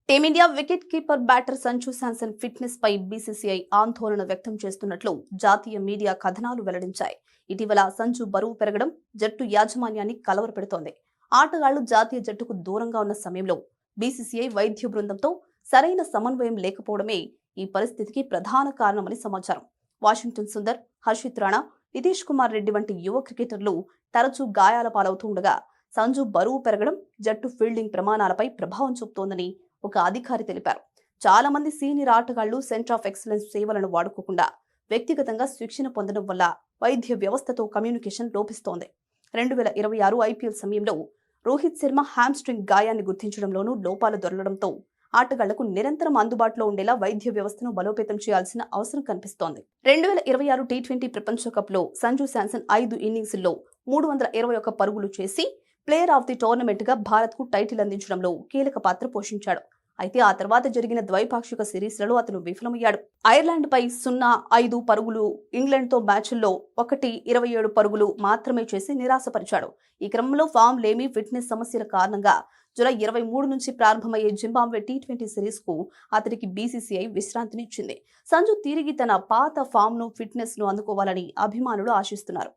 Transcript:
Team India wicket keeper batter Sanju Samson fitness పై BCCI ఆందోళన వ్యక్తం చేస్తున్నట్లు జాతీయ మీడియా కథనాలు వెల్లడించాయి. ఇటీవల సంజు బరువు పెరగడం జట్టు యాజమాన్యాన్ని కలవరపెడుతోంది. ఆటగాళ్లు జాతీయ జట్టుకు దూరంగా ఉన్న సమయంలో బీసీసీఐ వైద్య బృందంతో సరైన సమన్వయం లేకపోవడమే ఈ పరిస్థితికి ప్రధాన కారణమని సమాచారం. వాషింగ్టన్ సుందర్, హర్షిత్ రాణా, నితీష్ కుమార్ రెడ్డి వంటి యువ క్రికెటర్లు తరచూ గాయాల పాలవుతుండగా సంజు బరువు పెరగడం జట్టు ఫీల్డింగ్ ప్రమాణాలపై ప్రభావం చూపుతోందని ఒక అధికారి తెలిపారు. చాలా మంది సీనియర్ ఆటగాళ్లు సెంటర్ ఆఫ్ ఎక్సలెన్స్ సేవలను వాడుకోకుండా వ్యక్తిగతంగా శిక్షణ పొందడం వల్ల వైద్య వ్యవస్థతో కమ్యూనికేషన్ లోపిస్తోంది. 2026 ఐపీఎల్ సమయంలో రోహిత్ శర్మ హ్యామ్స్ట్రింగ్ గాయాన్ని గుర్తించడంలోనూ లోపాలు దొరలడంతో ఆటగాళ్లకు నిరంతరం అందుబాటులో ఉండేలా వైద్య వ్యవస్థను బలోపేతం చేయాల్సిన అవసరం కనిపిస్తోంది. 2026 టీ20 ప్రపంచ కప్ లో సంజు శాంసన్ 5 ఇన్నింగ్స్ల్లో 321 పరుగులు చేసి ప్లేయర్ ఆఫ్ ది టోర్నమెంట్ గా భారత్ కు టైటిల్ అందించడంలో కీలక పాత్ర పోషించాడు. అయితే ఆ తర్వాత జరిగిన ద్వైపాక్షిక సిరీస్లలో అతను విఫలమయ్యాడు. ఐర్లాండ్ పై 0-5 పరుగులు, ఇంగ్లాండ్ తో మ్యాచ్ల్లో 1-27 పరుగులు మాత్రమే చేసి నిరాశపరిచాడు. ఈ క్రమంలో ఫామ్ లేమి, ఫిట్నెస్ సమస్యల కారణంగా జూలై 23 నుంచి ప్రారంభమయ్యే జింబాబ్వే టీ20 సిరీస్ కు అతడికి బీసీసీఐ విశ్రాంతినిచ్చింది. సంజు తిరిగి తన పాత ఫామ్ ను, ఫిట్నెస్ ను అందుకోవాలని అభిమానులు ఆశిస్తున్నారు.